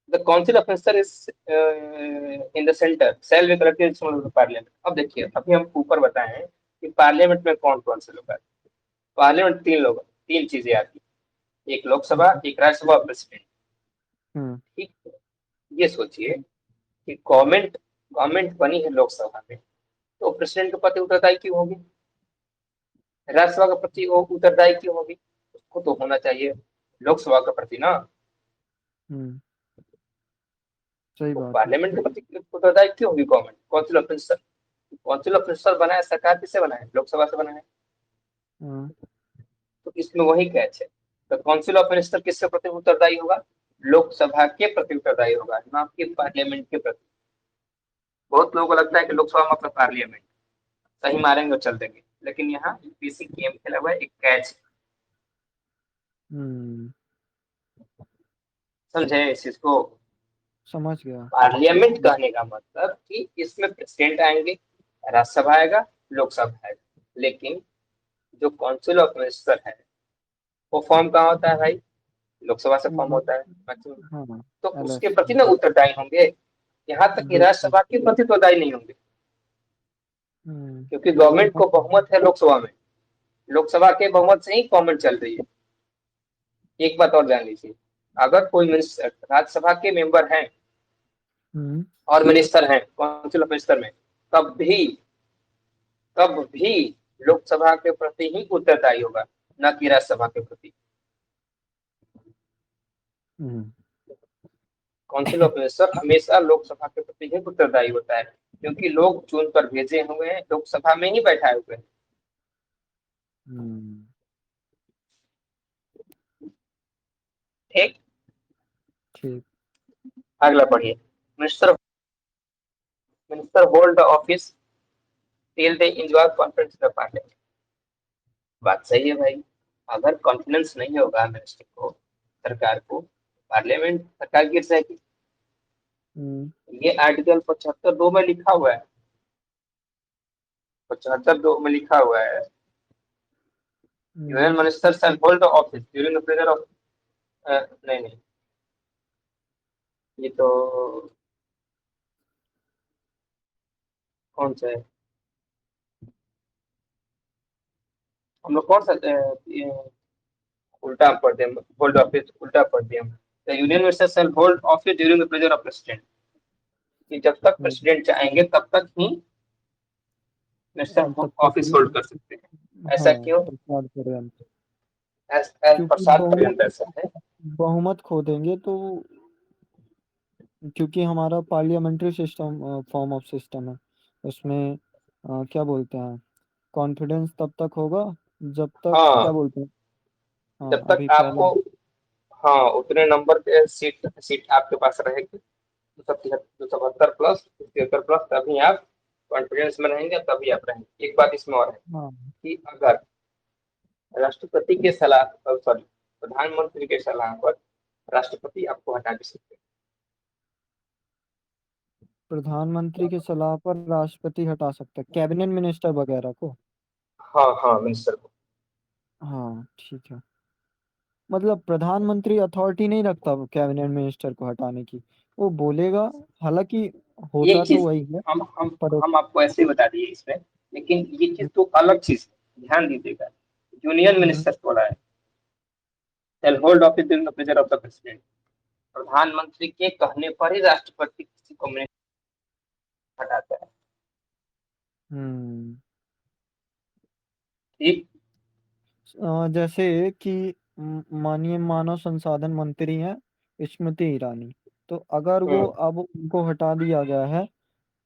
The council of minister is in the centre shall be collected responsible to parliament. अब देखिए अभी हम ऊपर बताएं कि पार्लियामेंट में कौन कौन से लोग आते हैं। पार्लियामेंट तीन लोग, तीन चीजें आती हैं, एक लोकसभा, हम्म एक राज्यसभा और प्रेसिडेंट। हम्म ठीक है? ये सोचिए कि गवर्नमेंट गवर्नमेंट बनी है लोकसभा में, तो प्रेसिडेंट के प्रति उत्तरदायी क्यों होगी, राज्यसभा के प्रति वो उत्तरदायी क्यों होगी, उसको तो होना चाहिए लोकसभा के प्रति ना। हम्म, सही तो बात है। पार्लियामेंट के प्रति उत्तरदायी क्यों होगी government. Council of minister, council of minister बनाया सरकार किससे बनाया, लोकसभा से बनाया। हाँ तो इसमें वही कैच है। तो काउंसिल ऑफ मिनिस्टर किसके प्रति उत्तरदायी होगा, लोकसभा के प्रति उत्तरदायी होगा, ना कि पार्लियामेंट के प्रति। बहुत लोगों को लगता है कि लोकसभा मतलब पार्लियामेंट, सही मारेंगे और चल देंगे, लेकिन यहाँ यूपीएससी गेम खेला हुआ है, एक कैच। हम्म, समझे इस चीज को। समझ गया। पार्लियामेंट कहने का मतलब कि इसमें प्रेसिडेंट आएंगे, राज्यसभा आएगा, लोकसभा आएगा, लेकिन जो काउंसिल ऑफ मिनिस्टर है वो फॉर्म कहाँ होता है भाई, लोकसभा से फॉर्म वो- होता है मैक्सिमम। हाँ, तो उसके एलएस, प्रति ना उत्तरदायी होंगे, यहाँ तक कि बिल्कुल। राज्यसभा के प्रति उत्तरदायी नहीं होंगे, क्योंकि गवर्नमेंट समझ को बहुमत है लोकसभा में, लोकसभा के बहुमत से ही गवर्नमेंट चल रही है। एक बात और जान लीजिए, अगर कोई मिनिस्टर राज्यसभा के मेंबर हैं हम्म और मिनिस्टर हैं काउंसिल ऑफ मिनिस्टर में, तब भी तब भी लोकसभा के प्रति ही उत्तरदायी होगा, न कि राज्यसभा के प्रति। हम्म काउंसिल ऑफ मिनिस्टर हमेशा लोकसभा के प्रति ही उत्तरदायी होता है, क्योंकि लोग चुन कर भेजे हुए हैं, लोकसभा में ही बैठाए हुए हैं। हम्म, ठीक। ठीक। अगला पढ़िए। Minister minister hold office till they enjoy confidence the parliament. बात सही है भाई, अगर कॉन्फिडेंस नहीं होगा मिनिस्टर को, सरकार को, पार्लियामेंट सरकार गिर जाएगी। हम्म ये आर्टिकल 75(2) में लिखा हुआ है, 75(2) में लिखा हुआ है, union hmm, minister shall hold office during the period of, नहीं नहीं, ये तो कौन सा है, हम लोग कौन सा ये उल्टा पढ़ दिया, होल्ड ऑफिस उल्टा पढ़ दिया। The union minister shall hold office during the period of president, कि जब तक हम्म, प्रेसिडेंट चाहेंगे तब तक ही मिनिस्टर तब तक ऑफिस ही। होल्ड कर सकते हैं। ऐसा हाँ, क्यों, प्रसाद पर्यंत। एज क्योंकि प्रसाद बहुमत पर्यंत ऐसा है। बहुमत खो देंगे तो, क्योंकि हमारा parliamentary system, form of system है, उसमें क्या बोलते हैं, कॉन्फिडेंस तब तक होगा जब तक, क्या हाँ, बोलते हैं। हाँ, जब तक अभी पहला। आपको, हाँ उतने नंबर के सीट सीट आपके पास रहेगी, 277 प्लस 73 प्लस, तभी आप कॉन्फिडेंस में रहेंगे, तभी आप रहेंगे। एक बात इसमें और है हाँ, कि अगर राष्ट्रपति के सलाह, सॉरी, प्रधानमंत्री के सलाह पर राष्ट्रपति आपको हटा भी सकते प्रधानमंत्री की सलाह पर राष्ट्रपति हटा सकता है कैबिनेट मिनिस्टर वगैरह को। हैं। हाँ हाँ, मिनिस्टर को। हाँ, ठीक है। मतलब प्रधानमंत्री अथॉरिटी नहीं रखता वो कैबिनेट मिनिस्टर को हटाने की, वो बोलेगा। हालांकि एक होता तो चीज वही है, हम हम पर हम आपको ऐसे ही बता दिए इसमें, लेकिन ये चीज तो अलग चीज है, ध्यान दीजिएगा। यूनियन हम्म मिनिस्टर बोला है, shall hold office during the pleasure of the president। प्रधानमंत्री के कहने पर ही राष्ट्रपति किसी को हटाता है। हम्म ठीक। जैसे कि माननीय मानव संसाधन मंत्री हैं स्मृति ईरानी, तो अगर वो हम्म। अब उनको हटा दिया गया है,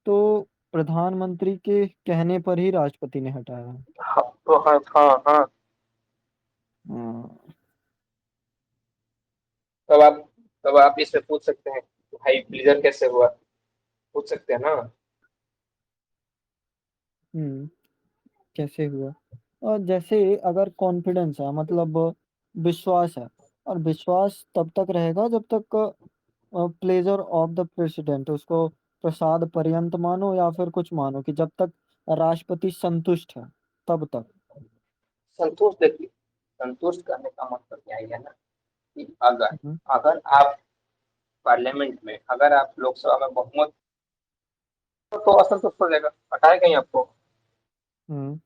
तो प्रधानमंत्री के कहने पर ही राष्ट्रपति ने हटाया है। हाँ तो हाँ हाँ हाँ। हाँ। तब आप तब आप इसमें पूछ सकते हैं कि भाई प्लीजर कैसे हुआ, पूछ सकते हैं ना। हम्म कैसे हुआ। और जैसे अगर कॉन्फिडेंस है, मतलब विश्वास है, और विश्वास तब तक रहेगा जब तक प्लेजर ऑफ द प्रेसिडेंट, उसको प्रसाद पर्यंत मानो या फिर कुछ मानो, कि जब तक राष्ट्रपति संतुष्ट है तब तक। संतुष्ट देखिए, संतुष्ट करने का मतलब क्या है ना, कि अगर हम्म अगर आप पार्लियामेंट में, अगर आप लोकसभा में बहुमत, तो असंतुष्ट हो जाएगा, हटाए कहीं आपको। हम्म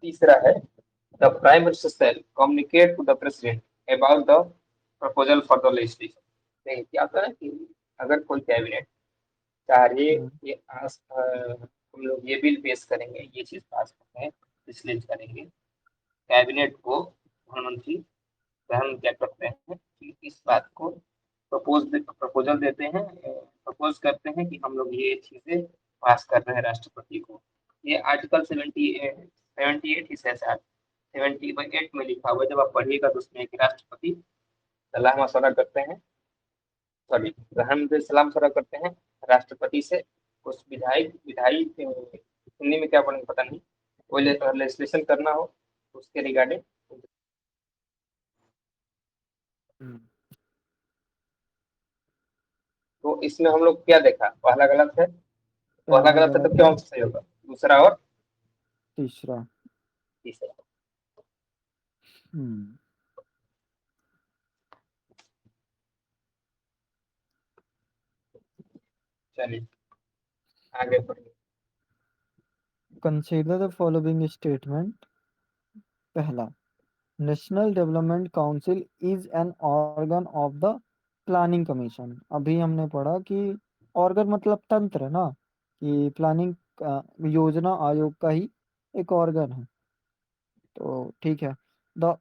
तीसरा है the prime minister shall communicate to the president about the proposal for the legislation. देखिए क्या होता है ना कि अगर कोई कैबिनेट चाह रही है हम्म, कि हम लोग ये बिल पेश करेंगे, ये चीज पास करते हैं, लेजिस्लेट करेंगे, कैबिनेट को प्रधानमंत्री हम क्या करते हैं कि इस बात को प्रपोजल देते हैं, प्रपोज करते हैं कि हम लोग ये चीजें पास कर रहे हैं राष्ट्रपति को। ये आर्टिकल 78 ही शायद 78 में लिखा हुआ है। जब आप पढ़िएगा तो उसमें कि राष्ट्रपति सलाह मशवरा करते हैं, सॉरी प्रधानमंत्री सलाह मशवरा करते हैं राष्ट्रपति से, कुछ विधायक विधायी हिंदी में क्या बोलेंगे पता नहीं, कोई लेजिस्लेशन करना हो उसके रिगार्डिंग। हम्म। तो इसमें हम लोग क्या देखा, पहला गलत है, पहला पहला गलत है तो गलत क्या है। आंसर सही होगा, दूसरा और तीसरा। तीसरा। हम्म। चलिए आगे बढ़िए। Consider the following statement. पहला, national development council is an organ of the planning commission. अभी हमने पढ़ा कि ऑर्गन मतलब तंत्र ना, कि प्लानिंग योजना आयोग का ही एक ऑर्गन है। तो ठीक है। The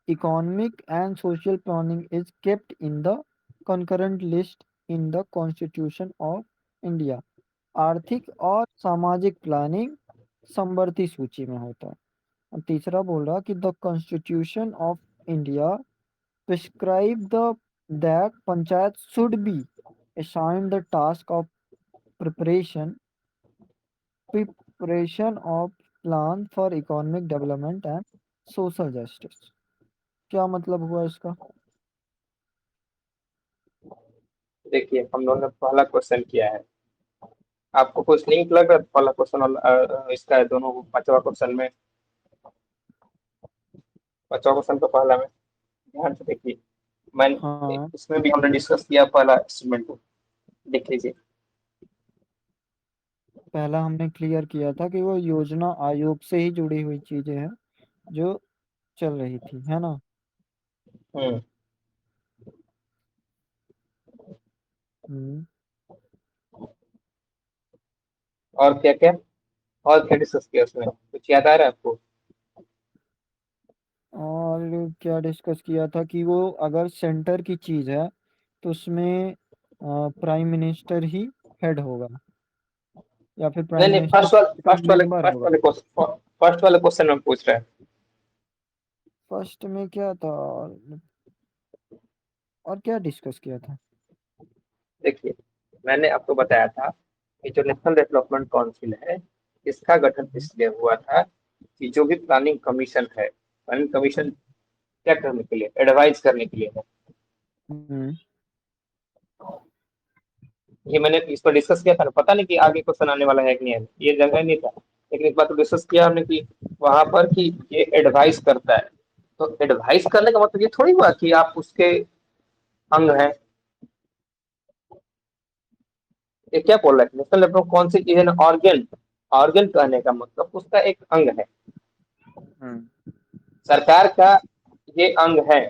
economic and social planning is kept in the concurrent list in the constitution of India. आर्थिक और सामाजिक प्लानिंग समवर्ती सूची में होता है। और तीसरा बोल रहा कि the constitution of India prescribe the that panchayat should be assigned the task of preparation of plan for economic development and social justice। क्या मतलब हुआ इसका? देखिए हम लोगों ने पहला क्वेश्चन किया है, आपको कुछ लिंक लग रहा है पहला क्वेश्चन और इसका है दोनों को, पांचवा क्वेश्चन में, पांचवा क्वेश्चन का पहला में ध्यान से देखिए। मैं हाँ, इसमें भी हमने डिस्कस किया पहला स्टेटमेंट को, देख लीजिए। पहला हमने क्लियर किया था कि वो योजना आयोग से ही जुड़ी हुई चीजें हैं जो चल रही थी, है ना। हम्म। हम्म। और क्या क्या, और क्या डिस्कस किया उसमें, कुछ याद आ रहा है आपको? और क्या डिस्कस किया था कि वो अगर सेंटर की चीज है तो उसमें प्राइम मिनिस्टर ही हेड होगा, या फिर नहीं प्राइम नहीं, मिनिस्टर का मेंबर होगा। फर्स्ट वाले क्वेश्चन में पूछ रहा है। फर्स्ट में क्या था और क्या डिस्कस किया था? देखिए मैंने आपको बताया था कि जो नेशनल डेवलपमेंट काउंसिल है, इसका गठन हम्म। इसलिए हुआ था कि जो भी प्लानिंग कमीशन है, प्लानिंग कमीशन क्या करने के लिए, एडवाइज करने के लिए है। हम्म। ये मैंने इस पर डिस्कस किया था ना, पता नहीं कि आगे क्वेश्चन आने वाला है कि नहीं है, ये जगह नहीं था, लेकिन एक बात तो डिस्कस किया हमने कि वहां पर कि ये एडवाइस करता है। तो एडवाइस करने का मतलब ये थोड़ी हुआ कि आप उसके अंग हैं। ये क्या बोल रहा है, national development council is an organ, organ कहने का मतलब उसका एक अंग है, हम्म। सरकार का ये अंग है,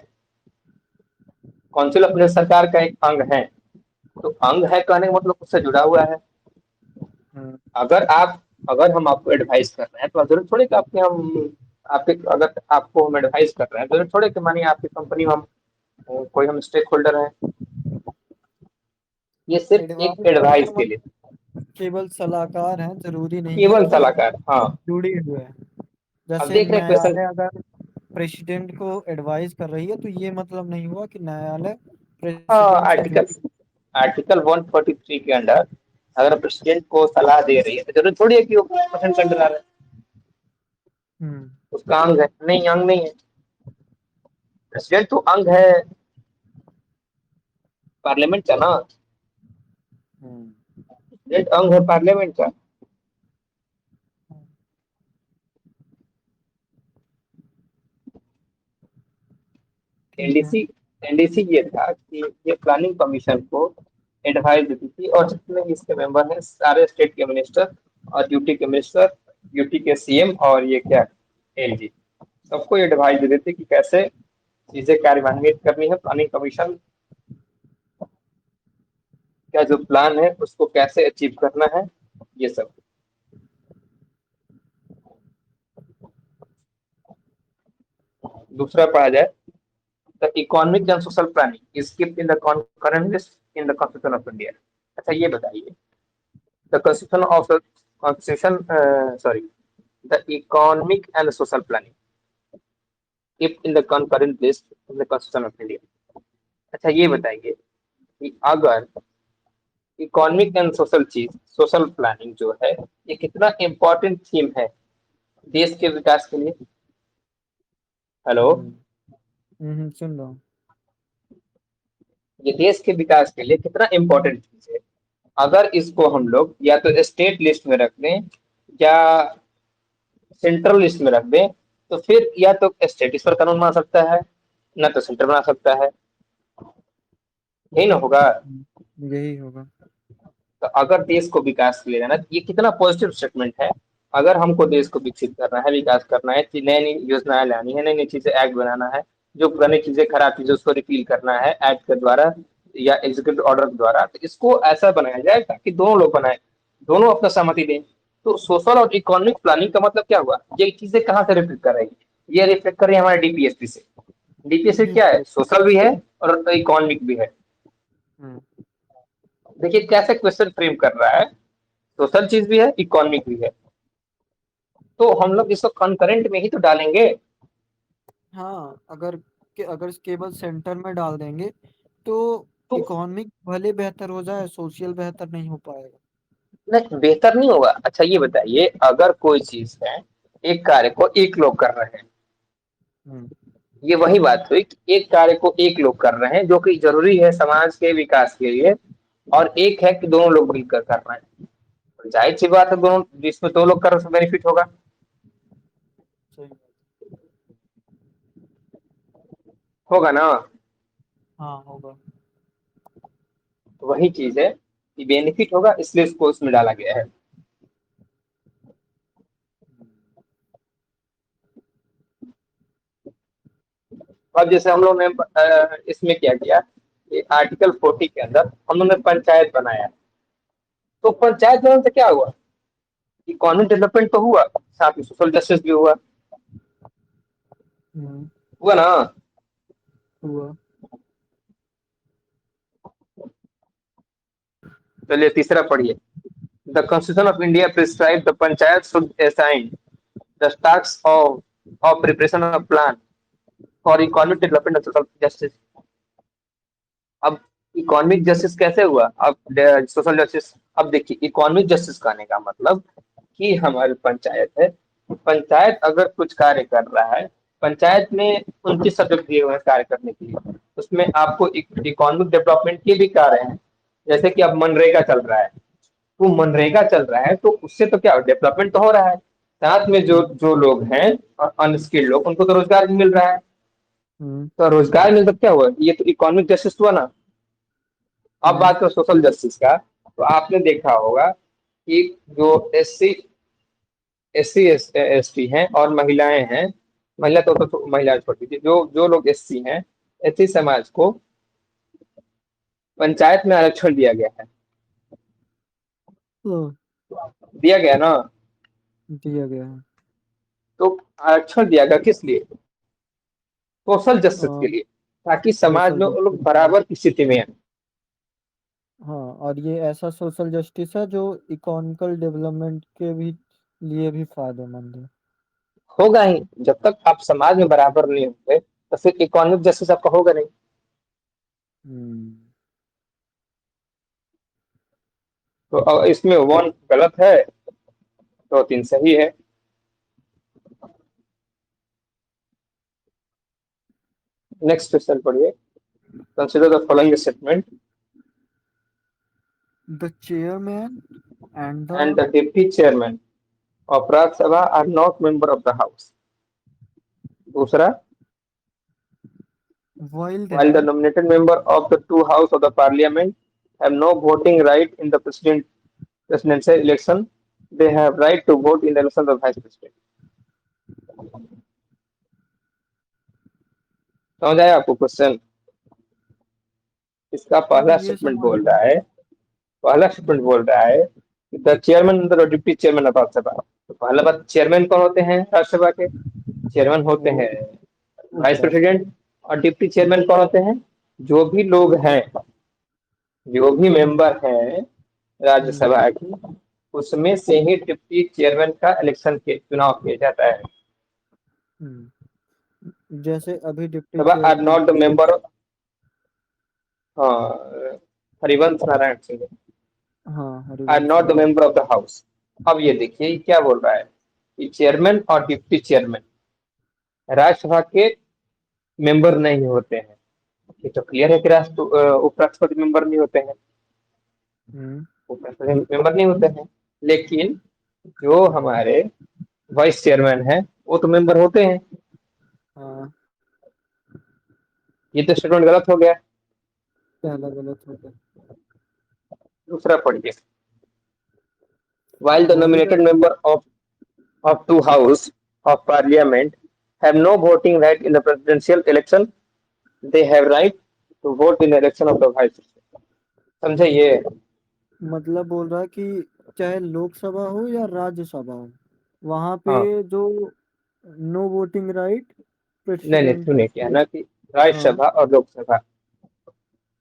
काउंसिल अपने सरकार का एक अंग है। तो अंग है कहने का मतलब उससे जुड़ा हुआ है। हम्म। अगर आप, अगर हम आपको एडवाइस कर रहे हैं तो जरूर थोड़ी कि आपके हम, आपके अगर आपको हम एडवाइस कर रहे हैं जरूर थोड़ी कि मानिए आपकी कंपनी में हम कोई हम स्टेक होल्डर हैं, ये सिर्फ एक एडवाइस करने एडवाइस का के लिए, मतलब केवल सलाहकार हैं, जरूरी नहीं है केवल कि वो सलाहकार। हाँ, जुड़े हुए हैं। अब जैसे देख रहे क्वेश्चन। न्यायालय अगर प्रेसिडेंट को एडवाइस कर रही है तो ये मतलब नहीं हुआ कि न्यायालय हाँ, प्रेसिडेंट से आर्टिकल जुड़ी। आर्टिकल 143 के अंडर अगर प्रेसिडेंट को सलाह दे रही है तो जरूर थोड़ी है कि वो पसंद कर रहा है, हम्म। उसका अंग है, नहीं अंग नहीं है। प्रेसिडेंट तो अंग है पार्लियामेंट का ना, हम्म। प्रेसिडेंट अंग है पार्लियामेंट का। ठीक है। एनडीसी, एनडीसी ये था कि ये प्लानिंग कमीशन को एडवाइस देती थी, और जितने भी इसके मेंबर हैं सारे स्टेट के मिनिस्टर और यूटी के मिनिस्टर, यूटी के सीएम और ये क्या एलजी। सबको ये एडवाइस दे देते कि कैसे चीजें कार्यान्वित करनी है, प्लानिंग कमीशन का जो प्लान है उसको कैसे अचीव करना है, ये सब। दूसरा पढ़ा जाए, the economic and social planning is kept in the concurrent list in the constitution of India. अच्छा ये बताइए, the constitution of the constitution sorry the economic and social planning kept in the concurrent list in the constitution of India. अच्छा ये बताइए कि अगर economic and social चीज, social planning जो है, ये कितना इम्पोर्टेंट थीम है देश के विकास के लिए। हेलो। हम्म सुन रहा हूँ। ये देश के विकास के लिए कितना इम्पोर्टेंट चीज है। अगर इसको हम लोग या तो स्टेट लिस्ट में रख दें या सेंट्रल लिस्ट में रख दें, तो फिर या तो स्टेट इस पर कानून बना सकता है, ना तो सेंटर बना सकता है, यही ना होगा। यही होगा। तो अगर देश को विकास के लिए जाना, ये कितना पॉजिटिव स्टेटमेंट है। अगर हमको देश को विकसित करना है, विकास करना है, नई नई योजनाएं लानी है, नई नई चीजें एक्ट बनाना है, जो पुरानी चीजें खराब चीजें उसको रिपील करना है एक्ट के द्वारा या एग्जीक्यूटिव ऑर्डर के द्वारा, तो इसको ऐसा बनाया जाए ताकि दोनों लोग बनाए, दोनों अपना सहमति दें। तो सोशल और इकोनॉमिक प्लानिंग का मतलब क्या हुआ, ये चीजें कहाँ से रिफ्लेक्ट कर रही है, ये रिफ्लेक्ट कर रही है हमारे डीपीएसपी से। डीपीएसपी क्या है, डीपीएस। सोशल भी है और इकोनॉमिक भी है। हम्म देखिए कैसे क्वेश्चन फ्रेम कर रहा है, सोशल चीज भी है, इकोनॉमिक भी है, तो हम लोग इसको कंकरेंट में ही तो डालेंगे। हाँ, अगर केवल सेंटर में डाल देंगे तो तो इकोनॉमिक भले बेहतर हो जाए, सोशल बेहतर नहीं हो पाएगा। नहीं, बेहतर नहीं होगा। अच्छा ये बताइए, अगर कोई चीज है, एक कार्य को एक लोग कर रहे हैं, हम्म ये वही बात हुई कि एक कार्य को एक लोग कर रहे हैं जो कि जरूरी है समाज के विकास के लिए, और एक है कि दोनों लोग मिलकर कर रहे हैं। तो जाहिर सी बात है, दोनों जिसमें दो लोग कर रहे हैं उसमें बेनिफिट होगा। सही बात। होगा ना। हाँ, होगा। तो वही चीज है कि बेनिफिट होगा, इसलिए इसको उसमें डाला गया है। अब जैसे हम लोग ने इसमें क्या किया, आर्टिकल 40 के अंदर हम लोग ने पंचायत बनाया, तो पंचायत बनने से क्या हुआ, इकोनॉमिक डेवलपमेंट तो हुआ, साथ में सोशल जस्टिस भी हुआ। हम्म हुआ ना। हुआ। चलिए तीसरा पढ़िए, the constitution of India prescribe the panchayat should assign the task of preparation of plan for economic development और सोशल जस्टिस। अब इकोनॉमिक जस्टिस कैसे हुआ, अब सोशल जस्टिस। अब देखिए इकोनॉमिक जस्टिस का आने का मतलब कि हमारी पंचायत है, पंचायत अगर कुछ कार्य कर रहा है, पंचायत में 29 सब्जेक्ट दिए हुए हैं कार्य करने के लिए, उसमें आपको इकोनॉमिक डेवलपमेंट के भी कार्य हैं। जैसे कि अब मनरेगा चल रहा है, तो मनरेगा चल रहा है तो उससे तो क्या डेवलपमेंट तो हो रहा है, साथ में जो हम्म जो लोग हैं अनस्किल्ड लोग, उनको तो रोजगार भी मिल रहा है। हम्म तो रोजगार मिल तो क्या हुआ, ये तो इकोनॉमिक जस्टिस हुआ ना। अब हम्म बात करो सोशल जस्टिस का, तो आपने देखा होगा कि जो एस सी एस टी हैं और महिलाएं हैं, महिला तो महिला छोड़ दीजिए, जो जो लोग एससी हैं, एससी समाज को पंचायत में आरक्षण दिया गया है। हाँ, दिया गया ना। दिया गया है। तो आरक्षण दिया गया किस लिए, सोशल जस्टिस के हाँ, लिए, ताकि समाज सोशल में वो लोग जस्टिस के लिए। बराबर की स्थिति में हैं। हाँ, और ये ऐसा सोशल जस्टिस है जो इकोनॉमिकल डेवलपमेंट के भी लिए भी फायदेमंद है। होगा ही, जब तक आप समाज में बराबर नहीं होंगे तो फिर इकोनॉमिक जस्टिस आपका होगा नहीं। हम्म तो इसमें वन गलत है, तो तीन सही है। नेक्स्ट क्वेश्चन पढ़िए, consider the following statement the chairman and and the the deputy chairman of Rajya Sabha are not member of the house. दूसरा, वाइल्ड while है। the nominated member of the two house of the parliament have no voting right in the presidential election, they have right to vote in the election of vice president. समझ आया आपको question? इसका हाँ, पहला ये statement समझ बोल में। रहा है, पहला स्टेटमेंट बोल रहा है the chairman the deputy chairman of Rajya Sabha. तो पहला बात, चेयरमैन कौन होते हैं राज्यसभा के? चेयरमैन होते वो हैं वाइस उपराष्ट्रपति। प्रेसिडेंट। और डिप्टी चेयरमैन कौन होते हैं? जो भी लोग हैं, जो भी मेंबर हैं हम्म। राज्यसभा की, उसमें से ही डिप्टी चेयरमैन का इलेक्शन के चुनाव किया जाता है। जैसे अभी डिप्टी सभा are chairman. Not the member. हाँ, हरिवंश नारायण सिंह हाँ, are Harivansh not the Narayan. Member of the house. अब ये देखिए ये क्या बोल रहा है कि चेयरमैन और डिप्टी चेयरमैन राज्यसभा के मेंबर नहीं होते हैं। ये तो क्लियर है कि उपराष्ट्रपति मेंबर नहीं होते हैं, हम्म। उपराष्ट्रपति मेंबर नहीं होते हैं। लेकिन जो हमारे वाइस चेयरमैन है वो तो मेंबर होते हैं। हाँ, ये तो स्टेटमेंट गलत हो गया। पहला गलत हो गया। दूसरा पढ़िए। while the nominate. nominated member of two house of parliament have no voting right in the presidential election, they have right to vote in the election of the vice president। समझे ये? मतलब बोल रहा है कि चाहे लोकसभा हो या राज्यसभा हो, वहां पे हाँ, जो नो वोटिंग राइट नहीं नहीं, प्रेसिडेंट। सुनिए, क्या है ना कि हाँ। राज्यसभा और लोकसभा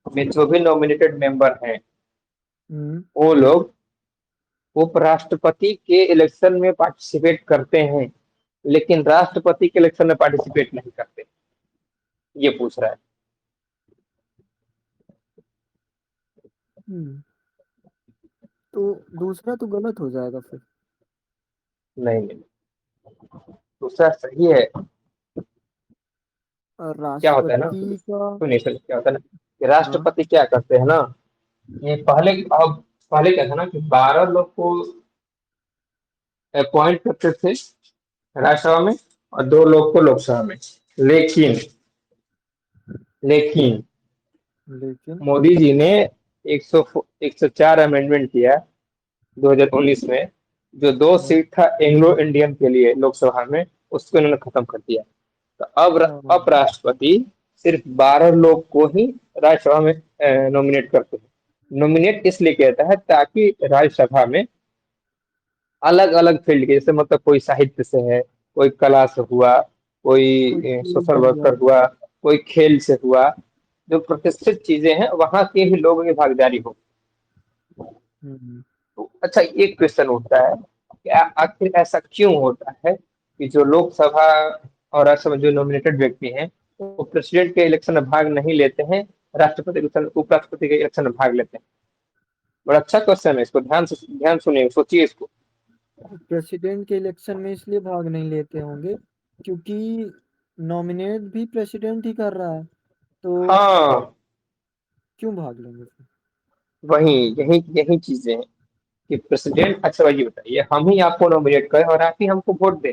में जो भी नॉमिनेटेड मेंबर हैं, हम्म। वो लोग उपराष्ट्रपति के इलेक्शन में पार्टिसिपेट करते हैं, लेकिन राष्ट्रपति के इलेक्शन में पार्टिसिपेट नहीं करते। ये पूछ रहा है। हम्म। तो दूसरा तो गलत हो जाएगा फिर। नहीं नहीं, दूसरा सही है। और क्या होता है ना, राष्ट्रपति का। सुनिए सुनिए, क्या होता है ना कि हाँ। राष्ट्रपति क्या करते हैं ना, ये पहले, अब पहले क्या था ना कि 12 लोग को अपॉइंट करते थे राज्यसभा में और 2 लोग को लोकसभा में। लेकिन लेकिन लेकिन। मोदी जी ने 104 अमेंडमेंट किया 2019 में। जो 2 हाँ। सीट था एंग्लो इंडियन के लिए लोकसभा में, उसको इन्होंने खत्म कर दिया। तो हाँ। अब राष्ट्रपति सिर्फ 12 लोग को ही राज्यसभा में नॉमिनेट करते हैं। नॉमिनेट इसलिए कहता है ताकि राज्यसभा में अलग अलग फील्ड के, जैसे मतलब कोई साहित्य से है, कोई कला से हुआ, कोई कोई खेल सोशल से हुआ। वर्कर हुआ, कोई खेल से हुआ, जो प्रतिष्ठित चीजें हैं वहां के ही लोगों की भागीदारी हो। हम्म। तो अच्छा, एक क्वेश्चन उठता है कि आखिर ऐसा क्यों होता है कि जो लोकसभा और राज्यसभा जो नॉमिनेटेड व्यक्ति हैं वो प्रेसिडेंट के इलेक्शन में भाग नहीं लेते हैं, राष्ट्रपति उपराष्ट्रपति के इलेक्शन में भाग लेते हैं? बड़ा अच्छा क्वेश्चन है, इसको ध्यान सुनिए, सोचिए इसको। प्रेसिडेंट के इलेक्शन में इसलिए भाग नहीं लेते होंगे क्योंकि नॉमिनेट भी प्रेसिडेंट ही कर रहा है, तो हाँ, क्यों भाग लेंगे फिर। वही, यही यही चीजें हैं कि प्रेसिडेंट, अच्छा ये बताइए, हम ही आपको नॉमिनेट करें और आप ही हमको वोट दें?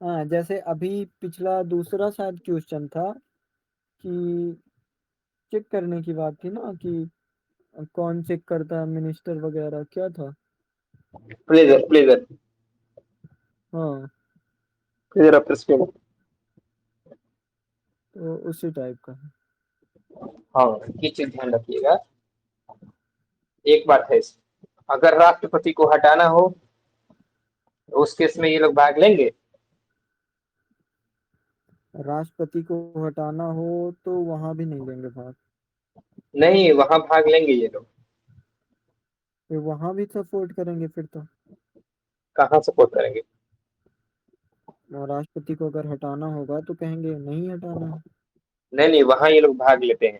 हाँ, जैसे अभी पिछला दूसरा शायद क्वेश्चन था कि चेक करने की बात थी ना कि कौन चेक करता है, मिनिस्टर वगैरह क्या था। प्लेजर प्लेजर हाँ, प्लेजर ऑफ प्रेसिडेंट। तो उसी टाइप का है। हाँ, ये चीज ध्यान रखिएगा। एक बात है अगर राष्ट्रपति को हटाना हो तो उस केस में ये लोग भाग लेंगे? राष्ट्रपति को हटाना हो तो वहां भी नहीं लेंगे भाग। नहीं, वहां भाग लेंगे ये लोग। फिर वहां भी सपोर्ट करेंगे फिर तो। कहाँ सपोर्ट करेंगे? और राष्ट्रपति को अगर हटाना होगा तो कहेंगे नहीं हटाना है। नहीं नहीं, वहां ये लोग भाग लेते हैं।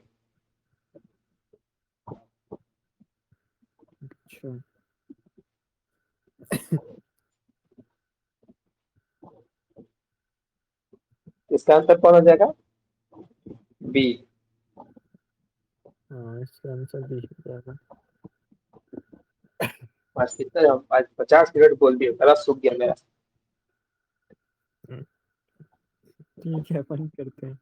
अच्छा। इसका आंसर कौन हो जाएगा? बी। हाँ, इसका आंसर भी हो जाएगा। बस कितना, आज 50 मिनट बोल दिए, गला सूख गया मेरा। ठीक है, अपन करते हैं।